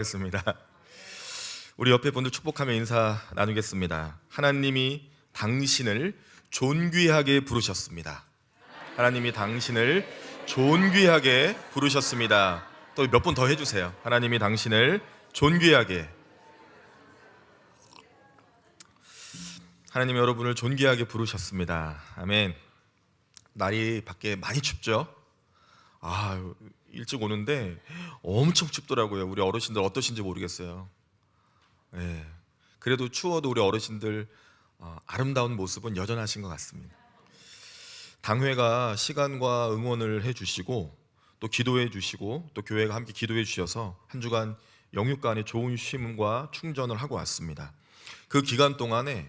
겠습니다. 우리 옆에 분들 축복하며 인사 나누겠습니다. 하나님이 당신을 존귀하게 부르셨습니다. 하나님이 당신을 존귀하게 부르셨습니다. 또 몇 분 더 해주세요. 하나님이 당신을 존귀하게. 하나님이 여러분을 존귀하게 부르셨습니다. 아멘. 날이 밖에 많이 춥죠? 일찍 오는데 엄청 춥더라고요. 우리 어르신들 어떠신지 모르겠어요. 그래도 추워도 우리 어르신들 아름다운 모습은 여전하신 것 같습니다. 당회가 시간과 응원을 해주시고 또 기도해 주시고 또 교회가 함께 기도해 주셔서 한 주간 영육간에 좋은 쉼과 충전을 하고 왔습니다. 그 기간 동안에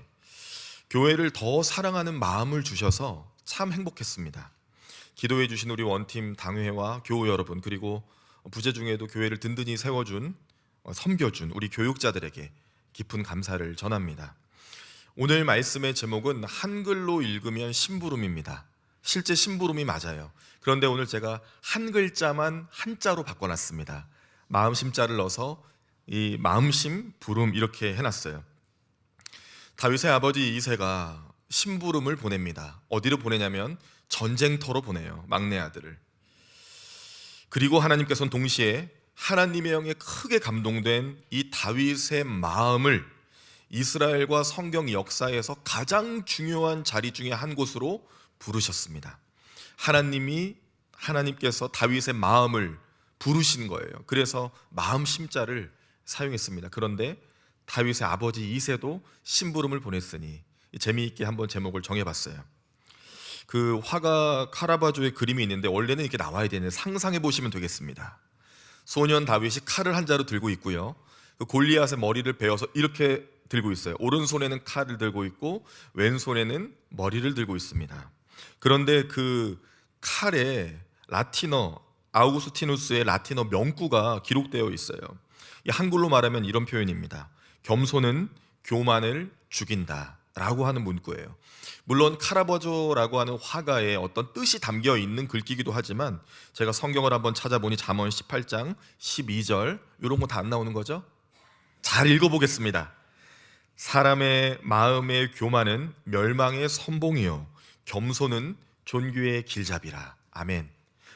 교회를 더 사랑하는 마음을 주셔서 참 행복했습니다. 기도해 주신 우리 원팀 당회와 교우 여러분, 그리고 부재 중에도 교회를 든든히 세워준 섬겨준 우리 교육자들에게 깊은 감사를 전합니다. 오늘 말씀의 제목은 한글로 읽으면 심부름입니다. 실제 심부름이 맞아요. 그런데 오늘 제가 한 글자만 한자로 바꿔놨습니다. 마음심자를 넣어서 이 마음심 부름 이렇게 해놨어요. 다윗의 아버지 이새가 심부름을 보냅니다. 어디로 보내냐면 전쟁터로 보내요. 막내 아들을. 그리고 하나님께서는 동시에 하나님의 영에 크게 감동된 이 다윗의 마음을 이스라엘과 성경 역사에서 가장 중요한 자리 중에 한 곳으로 부르셨습니다. 하나님께서 다윗의 마음을 부르신 거예요. 그래서 마음 심자를 사용했습니다. 그런데 다윗의 아버지 이새도 심부름을 보냈으니 재미있게 한번 제목을 정해봤어요. 그 화가 카라바조의 그림이 있는데 원래는 이렇게 나와야 되는데 상상해 보시면 되겠습니다. 소년 다윗이 칼을 한 자루 들고 있고요, 그 골리앗의 머리를 베어서 이렇게 들고 있어요. 오른손에는 칼을 들고 있고 왼손에는 머리를 들고 있습니다. 그런데 그 칼에 아우구스티누스의 라틴어 명구가 기록되어 있어요. 한글로 말하면 이런 표현입니다. 겸손은 교만을 죽인다 라고 하는 문구예요. 물론 카라바조라고 하는 화가의 어떤 뜻이 담겨 있는 글귀기도 하지만 제가 성경을 한번 찾아보니 잠언 18장 12절 이런 거 다 안 나오는 거죠? 잘 읽어보겠습니다. 사람의 마음의 교만은 멸망의 선봉이요 겸손은 존귀의 길잡이라. 아멘.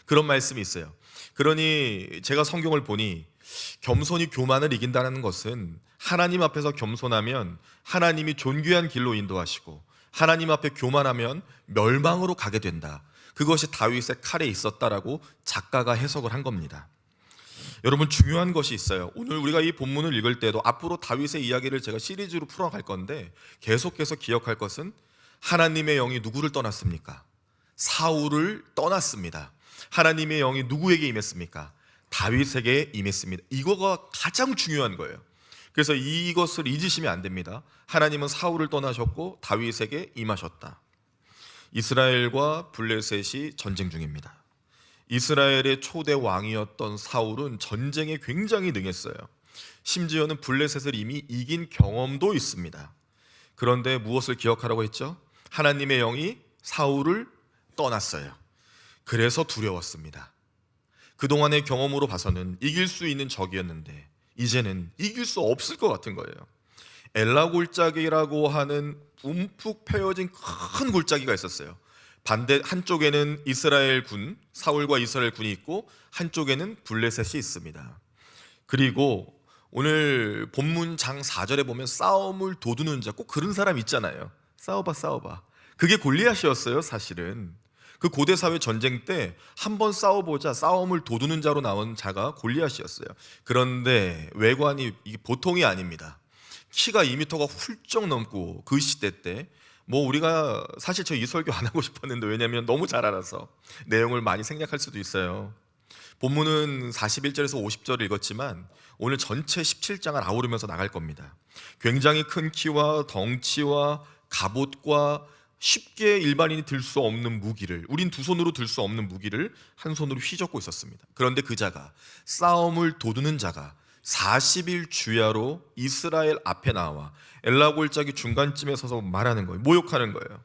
그런 말씀이 있어요. 그러니 제가 성경을 보니 겸손이 교만을 이긴다는 것은 하나님 앞에서 겸손하면 하나님이 존귀한 길로 인도하시고 하나님 앞에 교만하면 멸망으로 가게 된다. 그것이 다윗의 칼에 있었다라고 작가가 해석을 한 겁니다. 여러분, 중요한 것이 있어요. 오늘 우리가 이 본문을 읽을 때도 앞으로 다윗의 이야기를 제가 시리즈로 풀어갈 건데 계속해서 기억할 것은 하나님의 영이 누구를 떠났습니까? 사울을 떠났습니다. 하나님의 영이 누구에게 임했습니까? 다윗에게 임했습니다. 이거가 가장 중요한 거예요. 그래서 이것을 잊으시면 안 됩니다. 하나님은 사울을 떠나셨고 다윗에게 임하셨다. 이스라엘과 블레셋이 전쟁 중입니다. 이스라엘의 초대 왕이었던 사울은 전쟁에 굉장히 능했어요. 심지어는 블레셋을 이미 이긴 경험도 있습니다. 그런데 무엇을 기억하라고 했죠? 하나님의 영이 사울을 떠났어요. 그래서 두려웠습니다. 그동안의 경험으로 봐서는 이길 수 있는 적이었는데 이제는 이길 수 없을 것 같은 거예요. 엘라 골짜기라고 하는 움푹 패여진 큰 골짜기가 있었어요. 반대 한쪽에는 이스라엘 군, 사울과 이스라엘 군이 있고 한쪽에는 블레셋이 있습니다. 그리고 오늘 본문 장 4절에 보면 싸움을 도두는 자, 꼭 그런 사람 있잖아요. 싸워봐. 그게 골리앗이었어요. 사실은 그 고대 사회 전쟁 때 한번 싸워보자 싸움을 도두는 자로 나온 자가 골리앗이었어요. 그런데 외관이 이게 보통이 아닙니다. 키가 2m가 훌쩍 넘고 그 시대 때 우리가 사실 저 이 설교 안 하고 싶었는데 왜냐하면 너무 잘 알아서 내용을 많이 생략할 수도 있어요. 본문은 41절에서 50절을 읽었지만 오늘 전체 17장을 아우르면서 나갈 겁니다. 굉장히 큰 키와 덩치와 갑옷과 쉽게 일반인이 들 수 없는 무기를, 우린 두 손으로 들 수 없는 무기를 한 손으로 휘젓고 있었습니다. 그런데 그 자가, 싸움을 도두는 자가 40일 주야로 이스라엘 앞에 나와 엘라 골짜기 중간쯤에 서서 말하는 거예요. 모욕하는 거예요.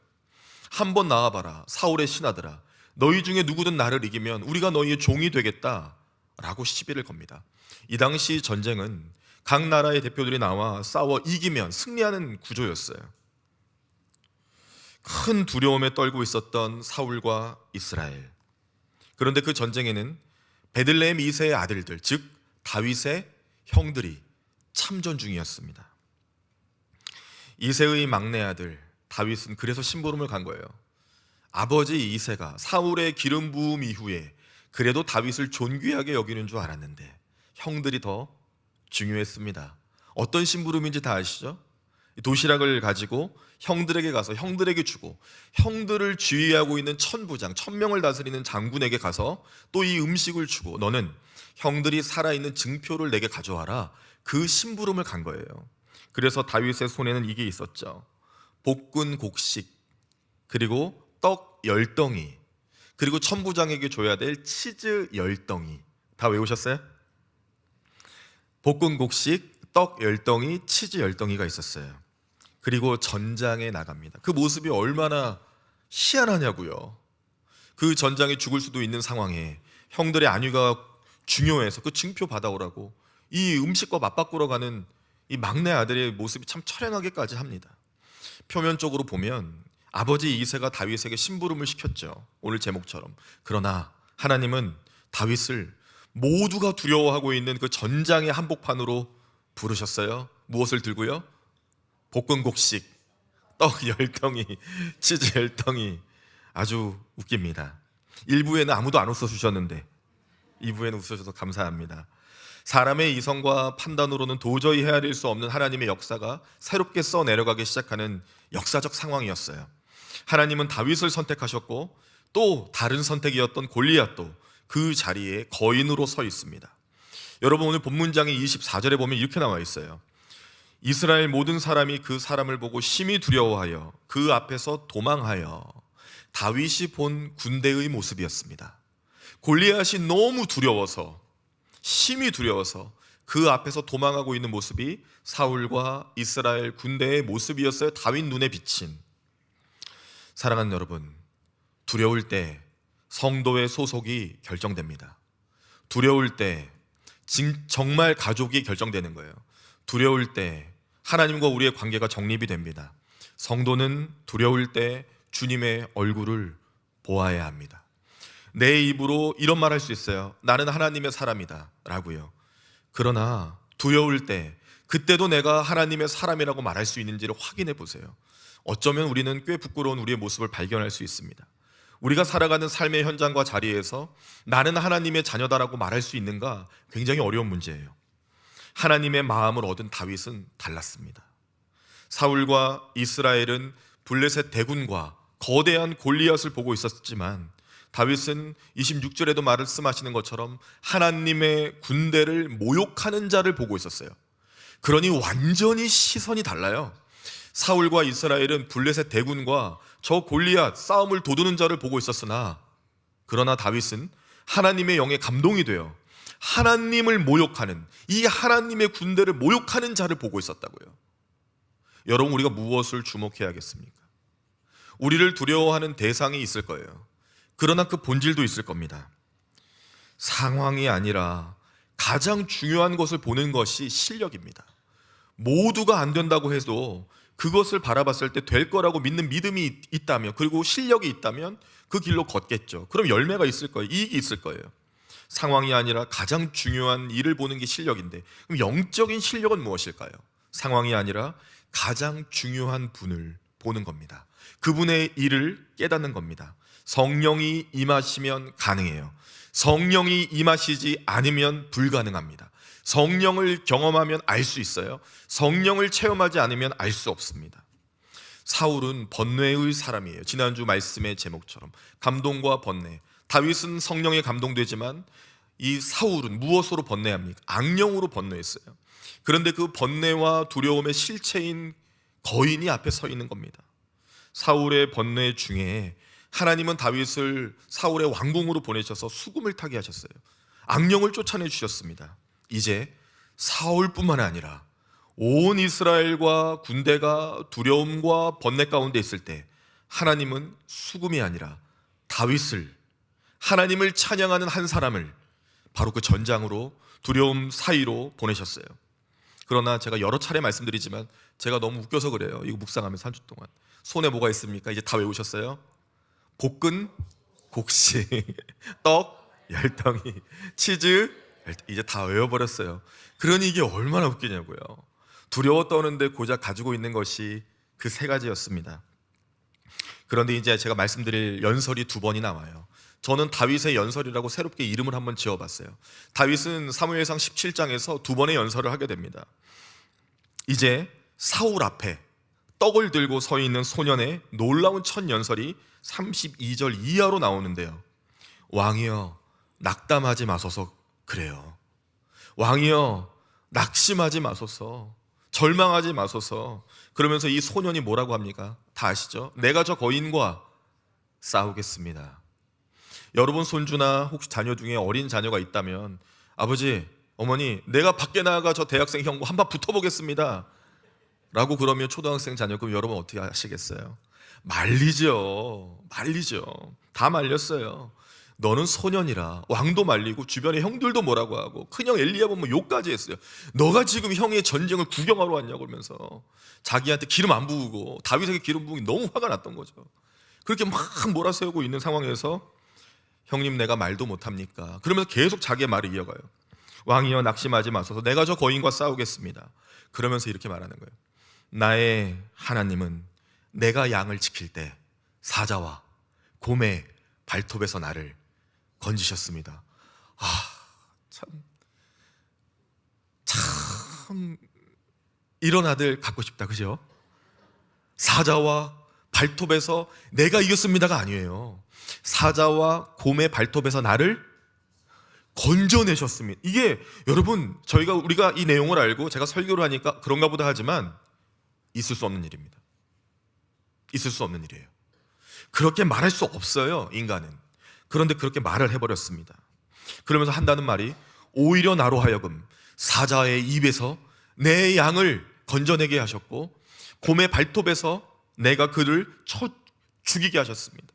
한번 나와봐라 사울의 신하들아, 너희 중에 누구든 나를 이기면 우리가 너희의 종이 되겠다. 라고 시비를 겁니다. 이 당시 전쟁은 각 나라의 대표들이 나와 싸워 이기면 승리하는 구조였어요. 큰 두려움에 떨고 있었던 사울과 이스라엘. 그런데 그 전쟁에는 베들레헴 이세의 아들들, 즉 다윗의 형들이 참전 중이었습니다. 이세의 막내 아들 다윗은 그래서 심부름을 간 거예요. 아버지 이세가 사울의 기름 부음 이후에 그래도 다윗을 존귀하게 여기는 줄 알았는데 형들이 더 중요했습니다. 어떤 심부름인지 다 아시죠? 도시락을 가지고 형들에게 가서 형들에게 주고, 형들을 지휘하고 있는 천부장, 1000명을 다스리는 장군에게 가서 또 이 음식을 주고, 너는 형들이 살아있는 증표를 내게 가져와라. 그 심부름을 간 거예요. 그래서 다윗의 손에는 이게 있었죠. 볶은 곡식, 그리고 떡 10덩이, 그리고 천부장에게 줘야 될 치즈 10덩이. 다 외우셨어요? 볶은 곡식, 떡 10덩이, 치즈 10덩이가 있었어요. 그리고 전장에 나갑니다. 그 모습이 얼마나 희한하냐고요. 그 전장에 죽을 수도 있는 상황에 형들의 안위가 중요해서 그 증표 받아오라고 이 음식과 맞바꾸러 가는 이 막내 아들의 모습이 참 처량하게까지 합니다. 표면적으로 보면 아버지 이새가 다윗에게 심부름을 시켰죠. 오늘 제목처럼. 그러나 하나님은 다윗을 모두가 두려워하고 있는 그 전장의 한복판으로 부르셨어요. 무엇을 들고요? 볶은 곡식, 떡 10덩이, 치즈 10덩이. 아주 웃깁니다. 1부에는 아무도 안 웃어주셨는데 2부에는 웃어주셔서 감사합니다. 사람의 이성과 판단으로는 도저히 헤아릴 수 없는 하나님의 역사가 새롭게 써내려가기 시작하는 역사적 상황이었어요. 하나님은 다윗을 선택하셨고 또 다른 선택이었던 골리앗도 그 자리에 거인으로 서 있습니다. 여러분, 오늘 본문장의 24절에 보면 이렇게 나와 있어요. 이스라엘 모든 사람이 그 사람을 보고 심히 두려워하여 그 앞에서 도망하여. 다윗이 본 군대의 모습이었습니다. 골리앗이 너무 두려워서, 심히 두려워서 그 앞에서 도망하고 있는 모습이 사울과 이스라엘 군대의 모습이었어요. 다윗 눈에 비친. 사랑하는 여러분, 두려울 때 성도의 소속이 결정됩니다. 두려울 때 정말 가족이 결정되는 거예요. 두려울 때 하나님과 우리의 관계가 정립이 됩니다. 성도는 두려울 때 주님의 얼굴을 보아야 합니다. 내 입으로 이런 말 할 수 있어요. 나는 하나님의 사람이다 라고요. 그러나 두려울 때 그때도 내가 하나님의 사람이라고 말할 수 있는지를 확인해 보세요. 어쩌면 우리는 꽤 부끄러운 우리의 모습을 발견할 수 있습니다. 우리가 살아가는 삶의 현장과 자리에서 나는 하나님의 자녀다라고 말할 수 있는가 굉장히 어려운 문제예요. 하나님의 마음을 얻은 다윗은 달랐습니다. 사울과 이스라엘은 블레셋 대군과 거대한 골리앗을 보고 있었지만 다윗은 26절에도 말씀하시는 것처럼 하나님의 군대를 모욕하는 자를 보고 있었어요. 그러니 완전히 시선이 달라요. 사울과 이스라엘은 블레셋 대군과 저 골리앗 싸움을 도두는 자를 보고 있었으나, 그러나 다윗은 하나님의 영에 감동이 되어 하나님을 모욕하는, 이 하나님의 군대를 모욕하는 자를 보고 있었다고요. 여러분, 우리가 무엇을 주목해야겠습니까? 우리를 두려워하는 대상이 있을 거예요. 그러나 그 본질도 있을 겁니다. 상황이 아니라 가장 중요한 것을 보는 것이 실력입니다. 모두가 안 된다고 해도 그것을 바라봤을 때 될 거라고 믿는 믿음이 있다면, 그리고 실력이 있다면 그 길로 걷겠죠. 그럼 열매가 있을 거예요. 이익이 있을 거예요. 상황이 아니라 가장 중요한 일을 보는 게 실력인데, 그럼 영적인 실력은 무엇일까요? 상황이 아니라 가장 중요한 분을 보는 겁니다. 그분의 일을 깨닫는 겁니다. 성령이 임하시면 가능해요. 성령이 임하시지 않으면 불가능합니다. 성령을 경험하면 알 수 있어요. 성령을 체험하지 않으면 알 수 없습니다. 사울은 번뇌의 사람이에요. 지난주 말씀의 제목처럼 감동과 번뇌. 다윗은 성령에 감동되지만 이 사울은 무엇으로 번뇌합니까? 악령으로 번뇌했어요. 그런데 그 번뇌와 두려움의 실체인 거인이 앞에 서 있는 겁니다. 사울의 번뇌 중에 하나님은 다윗을 사울의 왕궁으로 보내셔서 수금을 타게 하셨어요. 악령을 쫓아내 주셨습니다. 이제 사울뿐만 아니라 온 이스라엘과 군대가 두려움과 번뇌 가운데 있을 때 하나님은 수금이 아니라 다윗을, 하나님을 찬양하는 한 사람을 바로 그 전장으로 두려움 사이로 보내셨어요. 그러나 제가 여러 차례 말씀드리지만 제가 너무 웃겨서 그래요. 이거 묵상하면서 한 주 동안 손에 뭐가 있습니까? 이제 다 외우셨어요? 볶은 곡식, 떡 10덩이, 치즈 이제 다 외워버렸어요. 그러니 이게 얼마나 웃기냐고요. 두려워 떠는데 고작 가지고 있는 것이 그 세 가지였습니다. 그런데 이제 제가 말씀드릴 연설이 두 번이 나와요. 저는 다윗의 연설이라고 새롭게 이름을 한번 지어봤어요. 다윗은 사무엘상 17장에서 두 번의 연설을 하게 됩니다. 이제 사울 앞에 떡을 들고 서 있는 소년의 놀라운 첫 연설이 32절 이하로 나오는데요. 왕이여 낙담하지 마소서. 그래요. 왕이여 낙심하지 마소서. 절망하지 마소서. 그러면서 이 소년이 뭐라고 합니까? 다 아시죠? 내가 저 거인과 싸우겠습니다. 여러분 손주나 혹시 자녀 중에 어린 자녀가 있다면 아버지, 어머니, 내가 밖에 나가 저 대학생 형과 한번 붙어보겠습니다 라고 그러면 초등학생 자녀, 그럼 여러분 어떻게 하시겠어요? 말리죠. 다 말렸어요. 너는 소년이라. 왕도 말리고 주변의 형들도 뭐라고 하고 큰형 엘리야 보면 욕까지 했어요. 너가 지금 형의 전쟁을 구경하러 왔냐고 그러면서 자기한테 기름 안 부으고 다윗에게 기름 부으기 너무 화가 났던 거죠. 그렇게 막 몰아세우고 있는 상황에서 형님 내가 말도 못합니까? 그러면서 계속 자기의 말을 이어가요. 왕이여 낙심하지 마소서. 내가 저 거인과 싸우겠습니다. 그러면서 이렇게 말하는 거예요. 나의 하나님은 내가 양을 지킬 때 사자와 곰의 발톱에서 나를 건지셨습니다. 참 이런 아들 갖고 싶다, 그죠? 사자와 발톱에서 내가 이겼습니다가 아니에요. 사자와 곰의 발톱에서 나를 건져내셨습니다. 이게 여러분 우리가 이 내용을 알고 제가 설교를 하니까 그런가 보다 하지만 있을 수 없는 일입니다. 있을 수 없는 일이에요. 그렇게 말할 수 없어요, 인간은. 그런데 그렇게 말을 해버렸습니다. 그러면서 한다는 말이 오히려 나로 하여금 사자의 입에서 내 양을 건져내게 하셨고 곰의 발톱에서 내가 그를 쳐 죽이게 하셨습니다.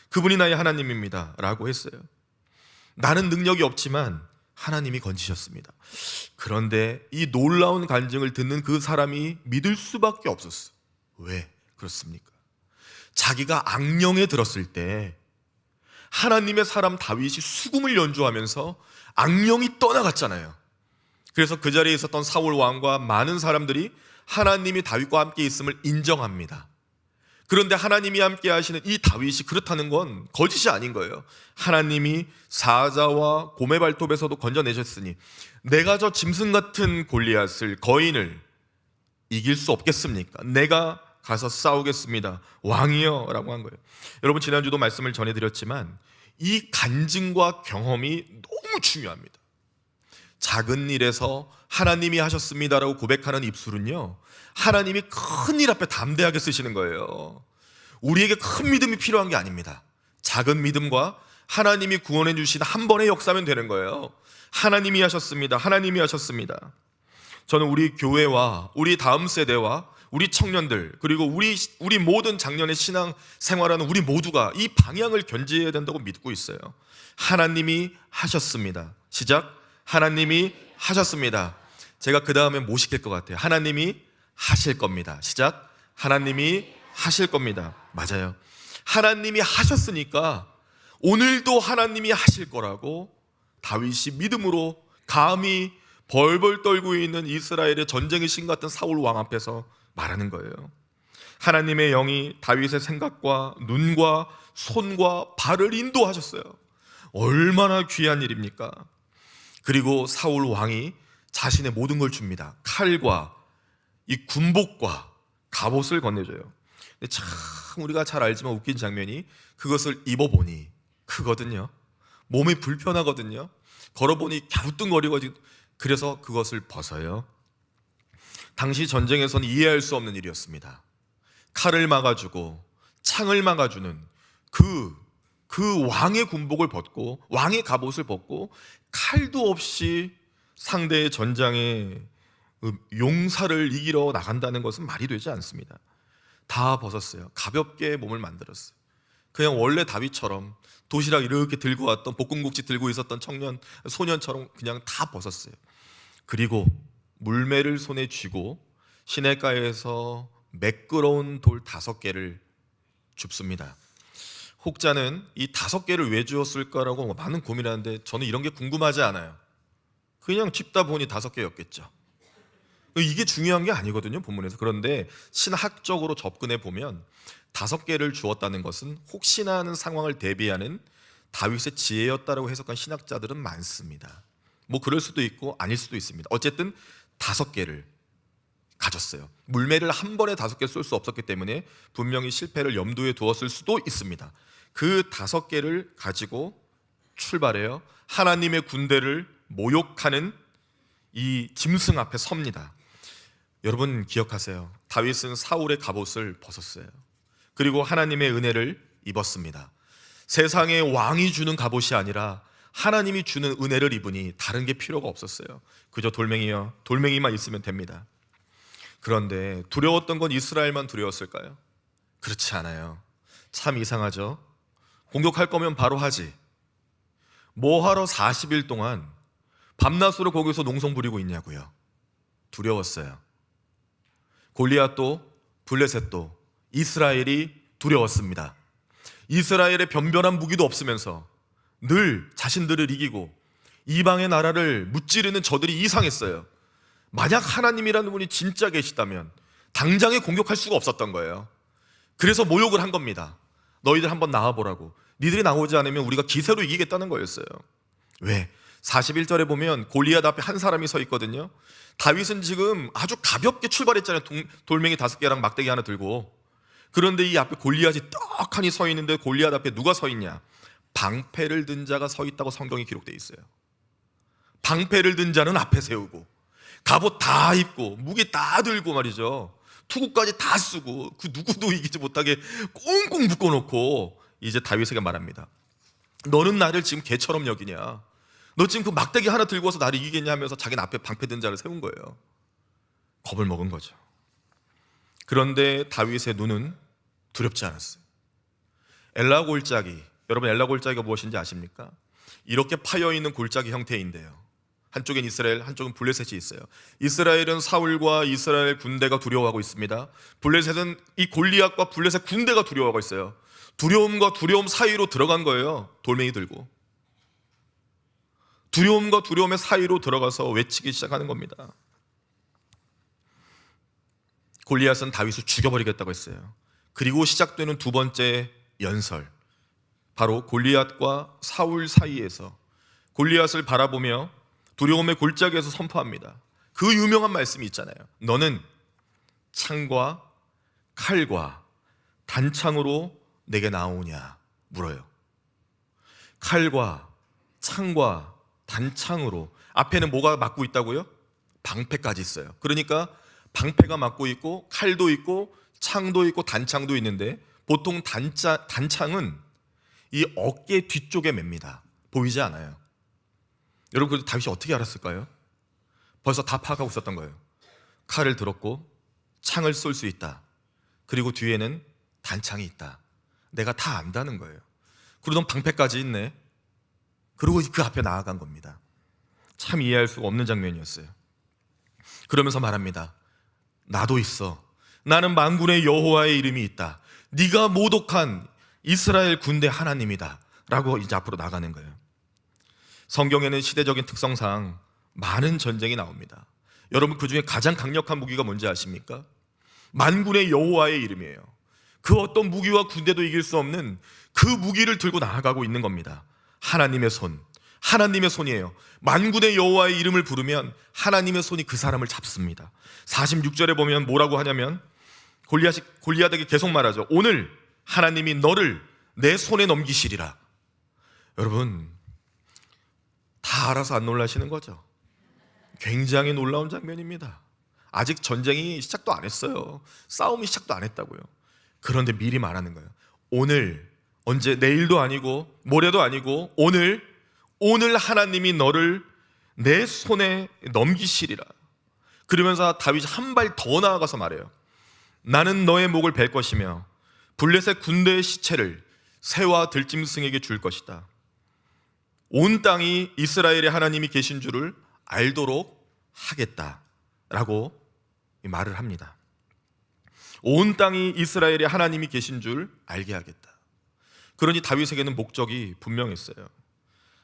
그분이 나의 하나님입니다 라고 했어요. 나는 능력이 없지만 하나님이 건지셨습니다. 그런데 이 놀라운 간증을 듣는 그 사람이 믿을 수밖에 없었어요. 왜 그렇습니까? 자기가 악령에 들었을 때 하나님의 사람 다윗이 수금을 연주하면서 악령이 떠나갔잖아요. 그래서 그 자리에 있었던 사울 왕과 많은 사람들이 하나님이 다윗과 함께 있음을 인정합니다. 그런데 하나님이 함께 하시는 이 다윗이 그렇다는 건 거짓이 아닌 거예요. 하나님이 사자와 곰의 발톱에서도 건져내셨으니 내가 저 짐승 같은 골리앗을, 거인을 이길 수 없겠습니까? 내가 가서 싸우겠습니다. 왕이여 라고 한 거예요. 여러분 지난주도 말씀을 전해드렸지만 이 간증과 경험이 너무 중요합니다. 작은 일에서 하나님이 하셨습니다라고 고백하는 입술은요, 하나님이 큰 일 앞에 담대하게 쓰시는 거예요. 우리에게 큰 믿음이 필요한 게 아닙니다. 작은 믿음과 하나님이 구원해 주신 한 번의 역사면 되는 거예요. 하나님이 하셨습니다. 하나님이 하셨습니다. 저는 우리 교회와 우리 다음 세대와 우리 청년들, 그리고 우리 모든 작년의 신앙 생활하는 우리 모두가 이 방향을 견지해야 된다고 믿고 있어요. 하나님이 하셨습니다. 시작. 하나님이 하셨습니다. 제가 그 다음에 뭐 시킬 것 같아요? 하나님이 하실 겁니다. 시작. 하나님이 하실 겁니다. 맞아요. 하나님이 하셨으니까 오늘도 하나님이 하실 거라고 다윗이 믿음으로 감히 벌벌 떨고 있는 이스라엘의 전쟁의 신 같은 사울 왕 앞에서 말하는 거예요. 하나님의 영이 다윗의 생각과 눈과 손과 발을 인도하셨어요. 얼마나 귀한 일입니까? 그리고 사울 왕이 자신의 모든 걸 줍니다. 칼과 이 군복과 갑옷을 건네줘요. 근데 참 우리가 잘 알지만 웃긴 장면이 그것을 입어보니 크거든요. 몸이 불편하거든요. 걸어보니 갸우뚱거리거든요. 그래서 그것을 벗어요. 당시 전쟁에서는 이해할 수 없는 일이었습니다. 칼을 막아주고 창을 막아주는 그 왕의 군복을 벗고 왕의 갑옷을 벗고 칼도 없이 상대의 전장에 용사를 이기러 나간다는 것은 말이 되지 않습니다. 다 벗었어요. 가볍게 몸을 만들었어요. 그냥 원래 다윗처럼 도시락 이렇게 들고 왔던, 볶음국지 들고 있었던 소년처럼 그냥 다 벗었어요. 그리고 물매를 손에 쥐고 시냇가에서 매끄러운 돌 5개를 줍습니다. 혹자는 이 5개를 왜 주었을까라고 많은 고민을 하는데 저는 이런 게 궁금하지 않아요. 그냥 짚다 보니 5개였겠죠. 이게 중요한 게 아니거든요, 본문에서. 그런데 신학적으로 접근해 보면 5개를 주었다는 것은 혹시나 하는 상황을 대비하는 다윗의 지혜였다라고 해석한 신학자들은 많습니다. 뭐 그럴 수도 있고 아닐 수도 있습니다. 어쨌든 5개를 가졌어요. 물매를 한 번에 5개 쏠 수 없었기 때문에 분명히 실패를 염두에 두었을 수도 있습니다. 그 5개를 가지고 출발해요. 하나님의 군대를 모욕하는 이 짐승 앞에 섭니다. 여러분 기억하세요. 다윗은 사울의 갑옷을 벗었어요. 그리고 하나님의 은혜를 입었습니다. 세상의 왕이 주는 갑옷이 아니라 하나님이 주는 은혜를 입으니 다른 게 필요가 없었어요. 그저 돌멩이만 있으면 됩니다. 그런데 두려웠던 건 이스라엘만 두려웠을까요? 그렇지 않아요. 참 이상하죠. 공격할 거면 바로 하지. 뭐하러 40일 동안 밤낮으로 거기서 농성 부리고 있냐고요. 두려웠어요. 골리앗도 블레셋도 이스라엘이 두려웠습니다. 이스라엘의 변변한 무기도 없으면서 늘 자신들을 이기고 이방의 나라를 무찌르는 저들이 이상했어요. 만약 하나님이라는 분이 진짜 계시다면 당장에 공격할 수가 없었던 거예요. 그래서 모욕을 한 겁니다. 너희들 한번 나와보라고. 니들이 나오지 않으면 우리가 기세로 이기겠다는 거였어요. 왜? 41절에 보면 골리앗 앞에 한 사람이 서 있거든요. 다윗은 지금 아주 가볍게 출발했잖아요. 돌멩이 5개랑 막대기 하나 들고. 그런데 이 앞에 골리앗이 떡하니 서 있는데 골리앗 앞에 누가 서 있냐? 방패를 든 자가 서 있다고 성경이 기록되어 있어요. 방패를 든 자는 앞에 세우고 갑옷 다 입고 무기 다 들고 말이죠. 투구까지 다 쓰고 그 누구도 이기지 못하게 꽁꽁 묶어놓고 이제 다윗에게 말합니다. 너는 나를 지금 개처럼 여기냐? 너 지금 그 막대기 하나 들고 와서 나를 이기겠냐 하면서 자기는 앞에 방패 든 자를 세운 거예요. 겁을 먹은 거죠. 그런데 다윗의 눈은 두렵지 않았어요. 엘라 골짜기, 여러분 엘라 골짜기가 무엇인지 아십니까? 이렇게 파여있는 골짜기 형태인데요. 한쪽엔 이스라엘, 한쪽은 블레셋이 있어요. 이스라엘은 사울과 이스라엘 군대가 두려워하고 있습니다. 블레셋은 이 골리앗과 블레셋 군대가 두려워하고 있어요. 두려움과 두려움 사이로 들어간 거예요. 돌멩이 들고. 두려움과 두려움의 사이로 들어가서 외치기 시작하는 겁니다. 골리앗은 다윗을 죽여버리겠다고 했어요. 그리고 시작되는 두 번째 연설, 바로 골리앗과 사울 사이에서 골리앗을 바라보며 두려움의 골짜기에서 선포합니다. 그 유명한 말씀이 있잖아요. 너는 창과 칼과 단창으로 내게 나오냐 물어요. 칼과 창과 단창으로, 앞에는 뭐가 막고 있다고요? 방패까지 있어요. 그러니까 방패가 막고 있고 칼도 있고 창도 있고 단창도 있는데 보통 단창은 이 어깨 뒤쪽에 맵니다. 보이지 않아요. 여러분, 그래도 다윗이 어떻게 알았을까요? 벌써 다 파악하고 있었던 거예요. 칼을 들었고 창을 쏠 수 있다. 그리고 뒤에는 단창이 있다. 내가 다 안다는 거예요. 그러던 방패까지 있네. 그리고 그 앞에 나아간 겁니다. 참 이해할 수가 없는 장면이었어요. 그러면서 말합니다. 나도 있어. 나는 만군의 여호와의 이름이 있다. 네가 모독한 이스라엘 군대 하나님이다 라고 이제 앞으로 나가는 거예요. 성경에는 시대적인 특성상 많은 전쟁이 나옵니다. 여러분, 그 중에 가장 강력한 무기가 뭔지 아십니까? 만군의 여호와의 이름이에요. 그 어떤 무기와 군대도 이길 수 없는 그 무기를 들고 나아가고 있는 겁니다. 하나님의 손, 하나님의 손이에요. 만군의 여호와의 이름을 부르면 하나님의 손이 그 사람을 잡습니다. 46절에 보면 뭐라고 하냐면 골리앗에게 계속 말하죠. 오늘 하나님이 너를 내 손에 넘기시리라. 여러분, 다 알아서 안 놀라시는 거죠? 굉장히 놀라운 장면입니다. 아직 전쟁이 시작도 안 했어요. 싸움이 시작도 안 했다고요. 그런데 미리 말하는 거예요. 오늘, 언제, 내일도 아니고 모레도 아니고 오늘 하나님이 너를 내 손에 넘기시리라. 그러면서 다윗이 한 발 더 나아가서 말해요. 나는 너의 목을 벨 것이며 블레셋 군대의 시체를 새와 들짐승에게 줄 것이다. 온 땅이 이스라엘의 하나님이 계신 줄을 알도록 하겠다라고 말을 합니다. 온 땅이 이스라엘의 하나님이 계신 줄 알게 하겠다. 그러니 다윗에게는 목적이 분명했어요.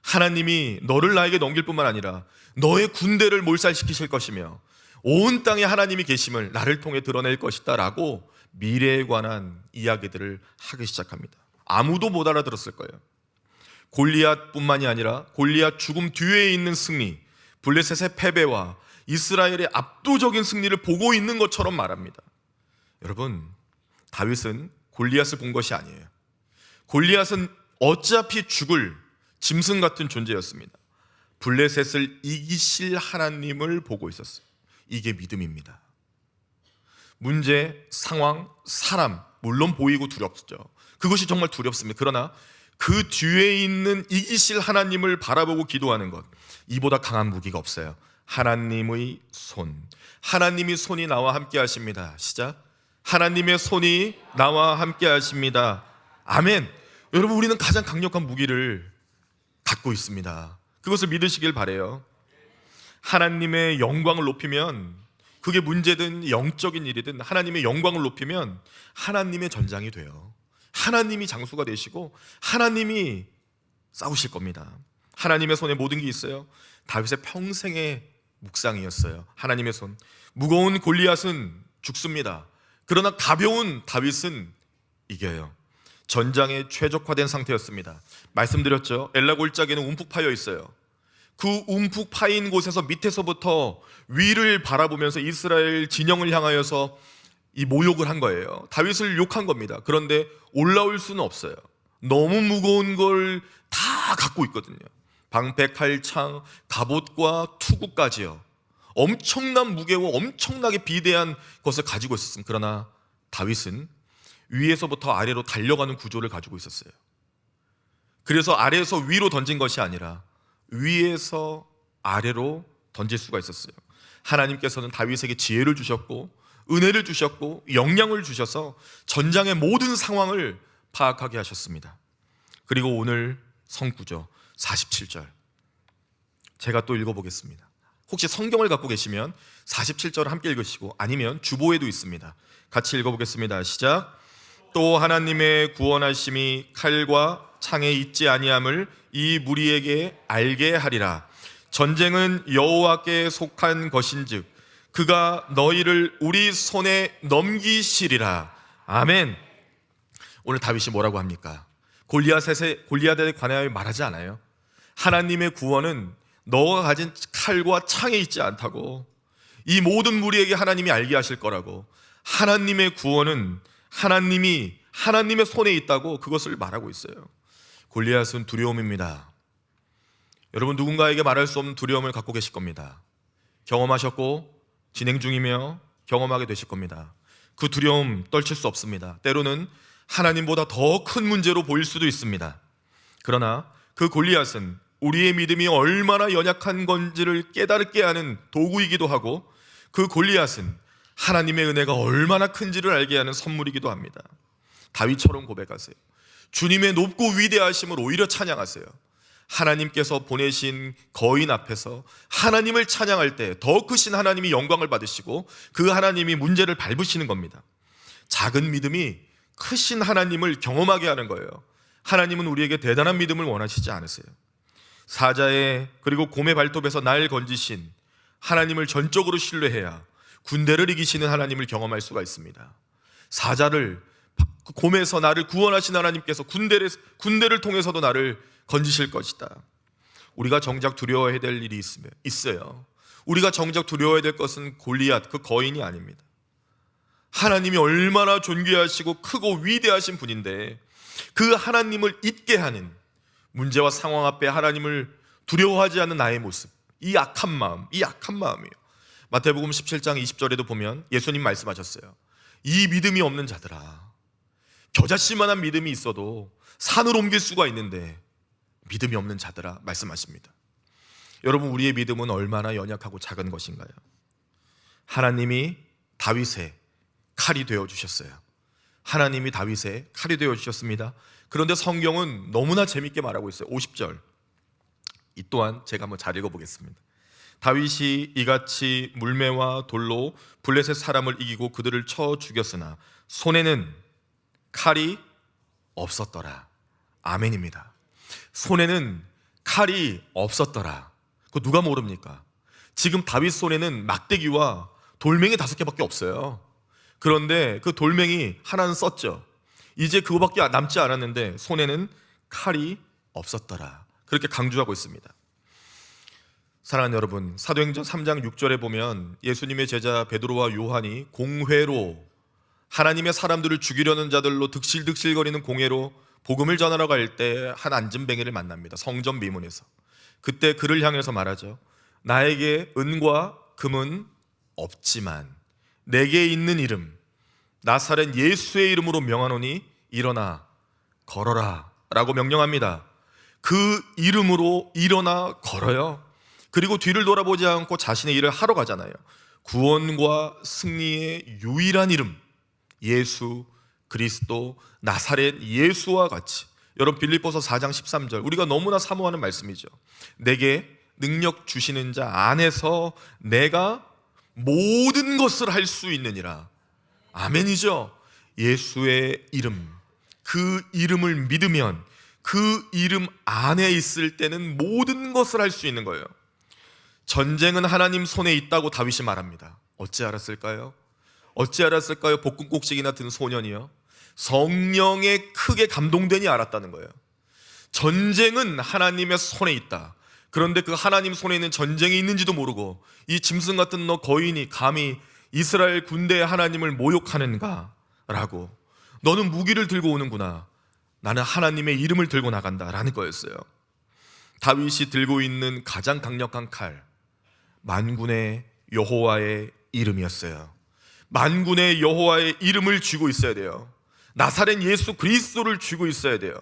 하나님이 너를 나에게 넘길 뿐만 아니라 너의 군대를 몰살시키실 것이며 온 땅에 하나님이 계심을 나를 통해 드러낼 것이다 라고 미래에 관한 이야기들을 하기 시작합니다. 아무도 못 알아들었을 거예요. 골리앗뿐만이 아니라 골리앗 죽음 뒤에 있는 승리, 블레셋의 패배와 이스라엘의 압도적인 승리를 보고 있는 것처럼 말합니다. 여러분, 다윗은 골리앗을 본 것이 아니에요. 골리앗은 어차피 죽을 짐승 같은 존재였습니다. 블레셋을 이기실 하나님을 보고 있었어요. 이게 믿음입니다. 문제, 상황, 사람 물론 보이고 두렵죠. 그것이 정말 두렵습니다. 그러나 그 뒤에 있는 이기실 하나님을 바라보고 기도하는 것, 이보다 강한 무기가 없어요. 하나님의 손, 하나님의 손이 나와 함께 하십니다. 시작. 하나님의 손이 나와 함께 하십니다. 아멘. 여러분, 우리는 가장 강력한 무기를 갖고 있습니다. 그것을 믿으시길 바라요. 하나님의 영광을 높이면, 그게 문제든 영적인 일이든 하나님의 영광을 높이면 하나님의 전장이 돼요. 하나님이 장수가 되시고 하나님이 싸우실 겁니다. 하나님의 손에 모든 게 있어요. 다윗의 평생의 묵상이었어요. 하나님의 손. 무거운 골리앗은 죽습니다. 그러나 가벼운 다윗은 이겨요. 전장에 최적화된 상태였습니다. 말씀드렸죠. 엘라 골짜기는 움푹 파여 있어요. 그 움푹 파인 곳에서 밑에서부터 위를 바라보면서 이스라엘 진영을 향하여서 이 모욕을 한 거예요. 다윗을 욕한 겁니다. 그런데 올라올 수는 없어요. 너무 무거운 걸 다 갖고 있거든요. 방패, 칼, 창, 갑옷과 투구까지요. 엄청난 무게와 엄청나게 비대한 것을 가지고 있었습니다. 그러나 다윗은 위에서부터 아래로 달려가는 구조를 가지고 있었어요. 그래서 아래에서 위로 던진 것이 아니라 위에서 아래로 던질 수가 있었어요. 하나님께서는 다윗에게 지혜를 주셨고 은혜를 주셨고 역량을 주셔서 전장의 모든 상황을 파악하게 하셨습니다. 그리고 오늘 성구죠. 47절 제가 또 읽어보겠습니다. 혹시 성경을 갖고 계시면 47절을 함께 읽으시고 아니면 주보에도 있습니다. 같이 읽어보겠습니다. 시작. 또 하나님의 구원하심이 칼과 창에 있지 아니함을 이 무리에게 알게 하리라. 전쟁은 여호와께 속한 것인즉 그가 너희를 우리 손에 넘기시리라. 아멘. 오늘 다윗이 뭐라고 합니까? 골리앗에 관하여 말하지 않아요. 하나님의 구원은 너가 가진 칼과 창에 있지 않다고, 이 모든 무리에게 하나님이 알게 하실 거라고, 하나님의 구원은 하나님의 손에 있다고 그것을 말하고 있어요. 골리앗은 두려움입니다. 여러분, 누군가에게 말할 수 없는 두려움을 갖고 계실 겁니다. 경험하셨고 진행 중이며 경험하게 되실 겁니다. 그 두려움 떨칠 수 없습니다. 때로는 하나님보다 더 큰 문제로 보일 수도 있습니다. 그러나 그 골리앗은 우리의 믿음이 얼마나 연약한 건지를 깨닫게 하는 도구이기도 하고, 그 골리앗은 하나님의 은혜가 얼마나 큰지를 알게 하는 선물이기도 합니다. 다윗처럼 고백하세요. 주님의 높고 위대하심을 오히려 찬양하세요. 하나님께서 보내신 거인 앞에서 하나님을 찬양할 때 더 크신 하나님이 영광을 받으시고 그 하나님이 문제를 밟으시는 겁니다. 작은 믿음이 크신 하나님을 경험하게 하는 거예요. 하나님은 우리에게 대단한 믿음을 원하시지 않으세요. 사자의 그리고 곰의 발톱에서 날 건지신 하나님을 전적으로 신뢰해야 군대를 이기시는 하나님을 경험할 수가 있습니다. 사자를, 곰에서 나를 구원하신 하나님께서 군대를 통해서도 나를 건지실 것이다. 우리가 정작 두려워해야 될 일이 있어요. 우리가 정작 두려워해야 될 것은 골리앗, 그 거인이 아닙니다. 하나님이 얼마나 존귀하시고 크고 위대하신 분인데 그 하나님을 잊게 하는, 문제와 상황 앞에 하나님을 두려워하지 않는 나의 모습, 이 약한 마음이에요. 마태복음 17장 20절에도 보면 예수님 말씀하셨어요. 이 믿음이 없는 자들아, 겨자씨만한 믿음이 있어도 산을 옮길 수가 있는데 믿음이 없는 자들아 말씀하십니다. 여러분, 우리의 믿음은 얼마나 연약하고 작은 것인가요? 하나님이 다윗의 칼이 되어주셨어요. 하나님이 다윗의 칼이 되어 주셨습니다. 그런데 성경은 너무나 재밌게 말하고 있어요. 50절 이 또한 제가 한번 잘 읽어보겠습니다. 다윗이 이같이 물매와 돌로 블레셋 사람을 이기고 그들을 쳐 죽였으나 손에는 칼이 없었더라. 아멘입니다. 손에는 칼이 없었더라. 그거 누가 모릅니까? 지금 다윗 손에는 막대기와 돌멩이 5개밖에 없어요. 그런데 그 돌멩이 하나는 썼죠. 이제 그거밖에 남지 않았는데 손에는 칼이 없었더라. 그렇게 강조하고 있습니다. 사랑하는 여러분, 사도행전 3장 6절에 보면 예수님의 제자 베드로와 요한이 공회로, 하나님의 사람들을 죽이려는 자들로 득실득실거리는 공회로 복음을 전하러 갈 때 한 안진뱅이를 만납니다. 성전 미문에서. 그때 그를 향해서 말하죠. 나에게 은과 금은 없지만 내게 있는 이름 나사렛 예수의 이름으로 명하노니 일어나 걸어라 라고 명령합니다. 그 이름으로 일어나 걸어요. 그리고 뒤를 돌아보지 않고 자신의 일을 하러 가잖아요. 구원과 승리의 유일한 이름 예수 그리스도 나사렛 예수와 같이, 여러분 빌립보서 4장 13절 우리가 너무나 사모하는 말씀이죠. 내게 능력 주시는 자 안에서 내가 모든 것을 할 수 있느니라. 아멘이죠. 예수의 이름, 그 이름을 믿으면 그 이름 안에 있을 때는 모든 것을 할 수 있는 거예요. 전쟁은 하나님 손에 있다고 다윗이 말합니다. 어찌 알았을까요? 어찌 알았을까요? 복근꼭지기나 든 소년이요. 성령에 크게 감동되니 알았다는 거예요. 전쟁은 하나님의 손에 있다. 그런데 그 하나님 손에 있는 전쟁이 있는지도 모르고 이 짐승 같은 너 거인이 감히 이스라엘 군대의 하나님을 모욕하는가? 라고. 너는 무기를 들고 오는구나. 나는 하나님의 이름을 들고 나간다 라는 거였어요. 다윗이 들고 있는 가장 강력한 칼, 만군의 여호와의 이름이었어요. 만군의 여호와의 이름을 쥐고 있어야 돼요. 나사렛 예수 그리스도를 쥐고 있어야 돼요.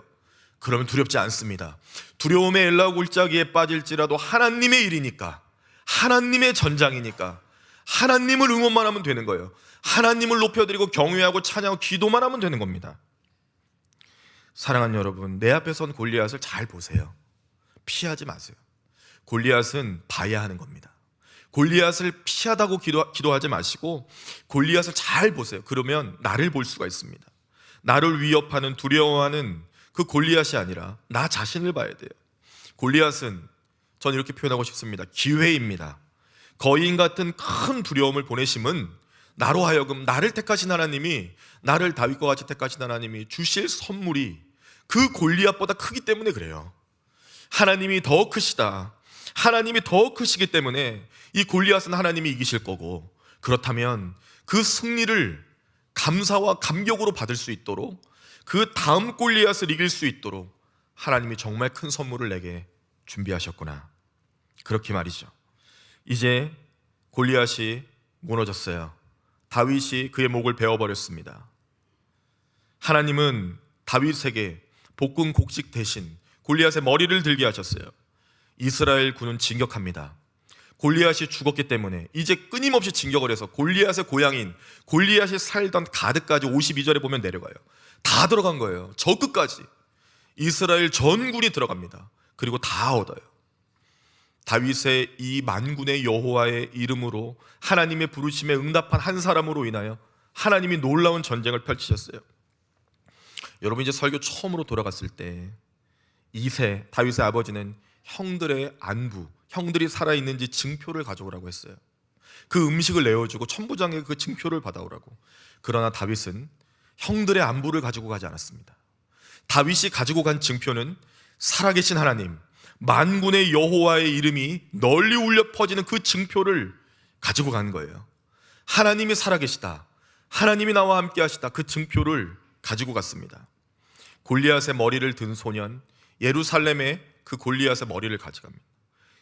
그러면 두렵지 않습니다. 두려움의 엘라 골짜기에 빠질지라도 하나님의 일이니까, 하나님의 전장이니까 하나님을 응원만 하면 되는 거예요. 하나님을 높여드리고 경외하고 찬양하고 기도만 하면 되는 겁니다. 사랑하는 여러분, 내 앞에 선 골리앗을 잘 보세요. 피하지 마세요. 골리앗은 봐야 하는 겁니다. 골리앗을 피하다고 기도하지 마시고 골리앗을 잘 보세요. 그러면 나를 볼 수가 있습니다. 나를 위협하는, 두려워하는 그 골리앗이 아니라 나 자신을 봐야 돼요. 골리앗은 전 이렇게 표현하고 싶습니다. 기회입니다. 거인 같은 큰 두려움을 보내심은 나로 하여금, 나를 택하신 하나님이, 나를 다윗과 같이 택하신 하나님이 주실 선물이 그 골리앗보다 크기 때문에 그래요. 하나님이 더 크시다. 하나님이 더 크시기 때문에 이 골리앗은 하나님이 이기실 거고, 그렇다면 그 승리를 감사와 감격으로 받을 수 있도록, 그 다음 골리앗을 이길 수 있도록 하나님이 정말 큰 선물을 내게 준비하셨구나. 그렇게 말이죠. 이제 골리앗이 무너졌어요. 다윗이 그의 목을 베어버렸습니다. 하나님은 다윗에게 복근 곡식 대신 골리앗의 머리를 들게 하셨어요. 이스라엘 군은 진격합니다. 골리앗이 죽었기 때문에 이제 끊임없이 진격을 해서 골리앗의 고향인 골리앗이 살던 가드까지 52절에 보면 내려가요. 다 들어간 거예요. 저 끝까지 이스라엘 전군이 들어갑니다. 그리고 다 얻어요. 다윗의 이 만군의 여호와의 이름으로 하나님의 부르심에 응답한 한 사람으로 인하여 하나님이 놀라운 전쟁을 펼치셨어요. 여러분, 이제 설교 처음으로 돌아갔을 때 이세, 다윗의 아버지는 형들의 안부, 형들이 살아있는지 증표를 가져오라고 했어요. 그 음식을 내어주고 천부장에게 그 증표를 받아오라고. 그러나 다윗은 형들의 안부를 가지고 가지 않았습니다. 다윗이 가지고 간 증표는 살아계신 하나님, 만군의 여호와의 이름이 널리 울려 퍼지는 그 증표를 가지고 간 거예요. 하나님이 살아계시다, 하나님이 나와 함께 하시다, 그 증표를 가지고 갔습니다. 골리앗의 머리를 든 소년, 예루살렘에 그 골리앗의 머리를 가져갑니다.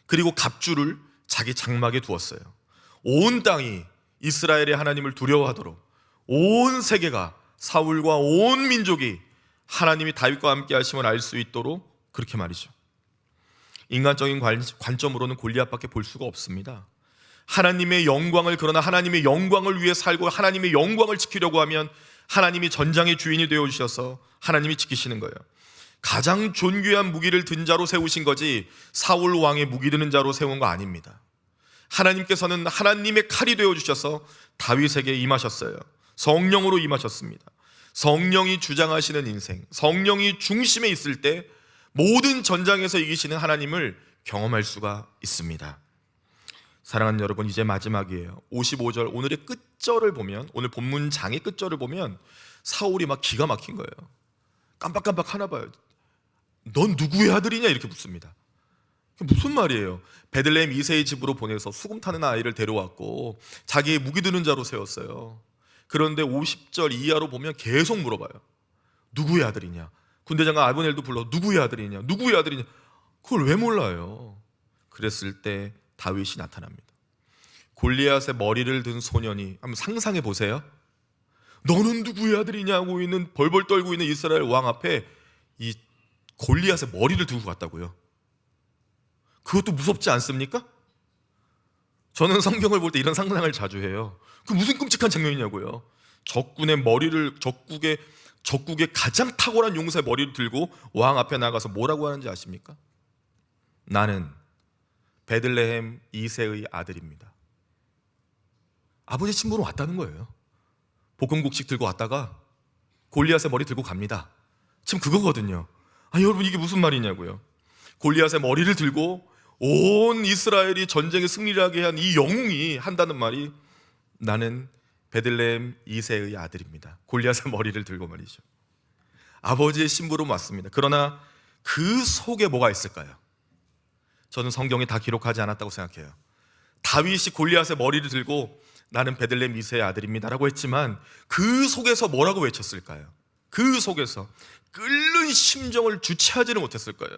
그리고 갑주를 자기 장막에 두었어요. 온 땅이 이스라엘의 하나님을 두려워하도록, 온 세계가, 사울과 온 민족이 하나님이 다윗과 함께 하심을 알 수 있도록 그렇게 말이죠. 인간적인 관점으로는 골리앗밖에 볼 수가 없습니다. 하나님의 영광을, 그러나 하나님의 영광을 위해 살고 하나님의 영광을 지키려고 하면 하나님이 전장의 주인이 되어주셔서 하나님이 지키시는 거예요. 가장 존귀한 무기를 든 자로 세우신 거지 사울 왕의 무기 드는 자로 세운 거 아닙니다. 하나님께서는 하나님의 칼이 되어주셔서 다윗에게 임하셨어요. 성령으로 임하셨습니다. 성령이 주장하시는 인생, 성령이 중심에 있을 때 모든 전장에서 이기시는 하나님을 경험할 수가 있습니다. 사랑하는 여러분, 이제 마지막이에요. 55절 오늘의 끝절을 보면, 오늘 본문 장의 끝절을 보면 사울이 막 기가 막힌 거예요. 깜빡깜빡 하나 봐요. 넌 누구의 아들이냐 이렇게 묻습니다. 무슨 말이에요? 베들레헴 이새의 집으로 보내서 수금 타는 아이를 데려왔고 자기의 무기 드는 자로 세웠어요. 그런데 50절 이하로 보면 계속 물어봐요. 누구의 아들이냐? 군대장관 아브넬도 불러 누구의 아들이냐? 누구의 아들이냐? 그걸 왜 몰라요? 그랬을 때 다윗이 나타납니다. 골리앗의 머리를 든 소년이, 한번 상상해 보세요. 너는 누구의 아들이냐고 있는, 벌벌 떨고 있는 이스라엘 왕 앞에 이 골리앗의 머리를 두고 갔다고요. 그것도 무섭지 않습니까? 저는 성경을 볼 때 이런 상상을 자주 해요. 그 무슨 끔찍한 장면이냐고요. 적군의 머리를, 적국의 가장 탁월한 용사의 머리를 들고 왕 앞에 나가서 뭐라고 하는지 아십니까? 나는 베들레헴 이새의 아들입니다. 아버지 친구로 왔다는 거예요. 볶음국식 들고 왔다가 골리앗의 머리 들고 갑니다. 지금 그거거든요. 여러분, 이게 무슨 말이냐고요. 골리앗의 머리를 들고 온 이스라엘이 전쟁에 승리를 하게 한 이 영웅이 한다는 말이, 나는 베들레헴 이새의 아들입니다. 골리앗의 머리를 들고 말이죠. 아버지의 신부로 왔습니다. 그러나 그 속에 뭐가 있을까요? 저는 성경이 다 기록하지 않았다고 생각해요. 다윗이 골리앗의 머리를 들고 나는 베들레헴 이새의 아들입니다 라고 했지만 그 속에서 뭐라고 외쳤을까요? 그 속에서 끓는 심정을 주체하지는 못했을 거예요.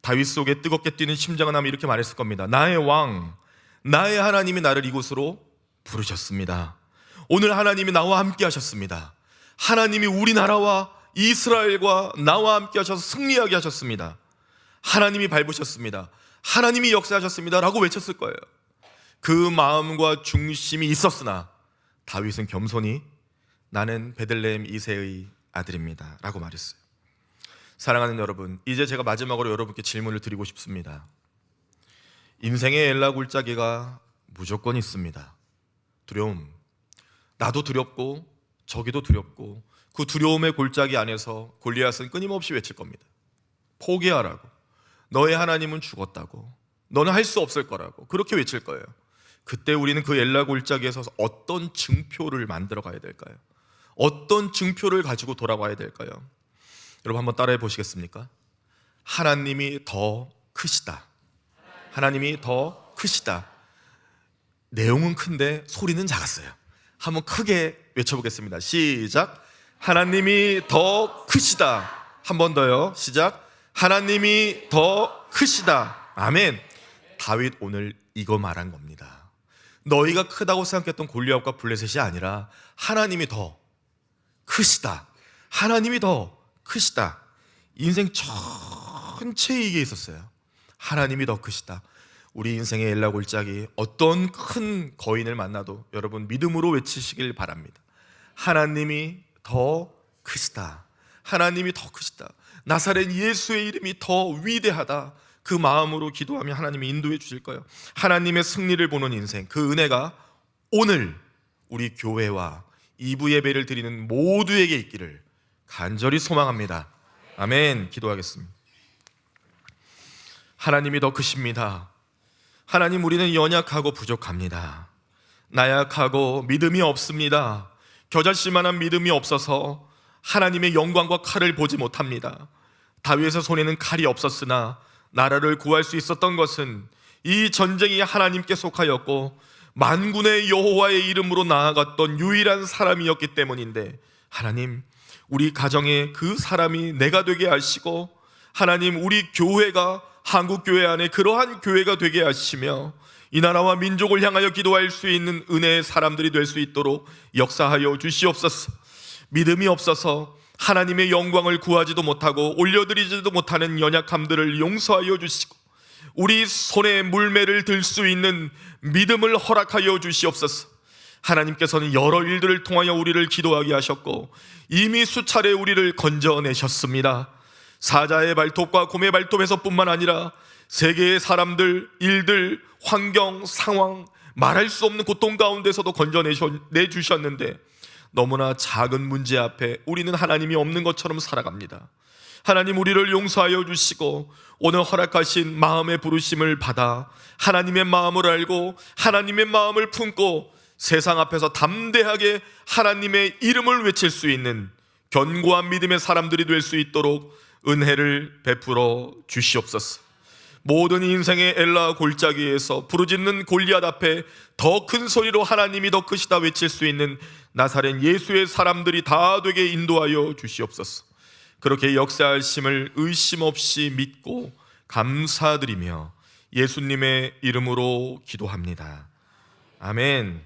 다윗 속에 뜨겁게 뛰는 심장은 아마 이렇게 말했을 겁니다. 나의 왕, 나의 하나님이 나를 이곳으로 부르셨습니다. 오늘 하나님이 나와 함께 하셨습니다. 하나님이 우리나라와 이스라엘과 나와 함께 하셔서 승리하게 하셨습니다. 하나님이 밟으셨습니다. 하나님이 역사하셨습니다 라고 외쳤을 거예요. 그 마음과 중심이 있었으나 다윗은 겸손히 나는 베들레헴 이새의 아들입니다 라고 말했어요. 사랑하는 여러분, 이제 제가 마지막으로 여러분께 질문을 드리고 싶습니다. 인생의 엘라굴짜기가 무조건 있습니다. 두려움, 나도 두렵고 저기도 두렵고 그 두려움의 골짜기 안에서 골리앗은 끊임없이 외칠 겁니다. 포기하라고, 너의 하나님은 죽었다고, 너는 할 수 없을 거라고 그렇게 외칠 거예요. 그때 우리는 그 엘라골짜기에서 어떤 증표를 만들어 가야 될까요? 어떤 증표를 가지고 돌아가야 될까요? 여러분 한번 따라해 보시겠습니까? 하나님이 더 크시다. 하나님이 더 크시다. 내용은 큰데 소리는 작았어요. 한번 크게 외쳐보겠습니다. 시작. 하나님이 더 크시다. 한 번 더요. 시작. 하나님이 더 크시다. 아멘. 다윗 오늘 이거 말한 겁니다. 너희가 크다고 생각했던 골리앗과 블레셋이 아니라 하나님이 더 크시다. 하나님이 더 크시다. 인생 전체에 이게 있었어요. 하나님이 더 크시다. 우리 인생의 엘라골짜기 어떤 큰 거인을 만나도 여러분 믿음으로 외치시길 바랍니다. 하나님이 더 크시다. 하나님이 더 크시다. 나사렛 예수의 이름이 더 위대하다. 그 마음으로 기도하면 하나님이 인도해 주실 거예요. 하나님의 승리를 보는 인생, 그 은혜가 오늘 우리 교회와 2부 예배를 드리는 모두에게 있기를 간절히 소망합니다. 아멘. 기도하겠습니다. 하나님이 더 크십니다. 하나님, 우리는 연약하고 부족합니다. 나약하고 믿음이 없습니다. 겨자씨만한 믿음이 없어서 하나님의 영광과 칼을 보지 못합니다. 다윗의 손에는 칼이 없었으나 나라를 구할 수 있었던 것은 이 전쟁이 하나님께 속하였고 만군의 여호와의 이름으로 나아갔던 유일한 사람이었기 때문인데, 하나님, 우리 가정에 그 사람이 내가 되게 하시고, 하나님, 우리 교회가 한국교회 안에 그러한 교회가 되게 하시며 이 나라와 민족을 향하여 기도할 수 있는 은혜의 사람들이 될 수 있도록 역사하여 주시옵소서. 믿음이 없어서 하나님의 영광을 구하지도 못하고 올려드리지도 못하는 연약함들을 용서하여 주시고 우리 손에 물매를 들 수 있는 믿음을 허락하여 주시옵소서. 하나님께서는 여러 일들을 통하여 우리를 기도하게 하셨고 이미 수차례 우리를 건져내셨습니다. 사자의 발톱과 곰의 발톱에서 뿐만 아니라 세계의 사람들, 일들, 환경, 상황, 말할 수 없는 고통 가운데서도 건져내주셨는데 너무나 작은 문제 앞에 우리는 하나님이 없는 것처럼 살아갑니다. 하나님, 우리를 용서하여 주시고 오늘 허락하신 마음의 부르심을 받아 하나님의 마음을 알고 하나님의 마음을 품고 세상 앞에서 담대하게 하나님의 이름을 외칠 수 있는 견고한 믿음의 사람들이 될 수 있도록 은혜를 베풀어 주시옵소서. 모든 인생의 엘라 골짜기에서 부르짖는 골리앗 앞에 더 큰 소리로 하나님이 더 크시다 외칠 수 있는 나사렛 예수의 사람들이 다 되게 인도하여 주시옵소서. 그렇게 역사하심을 의심 없이 믿고 감사드리며 예수님의 이름으로 기도합니다. 아멘.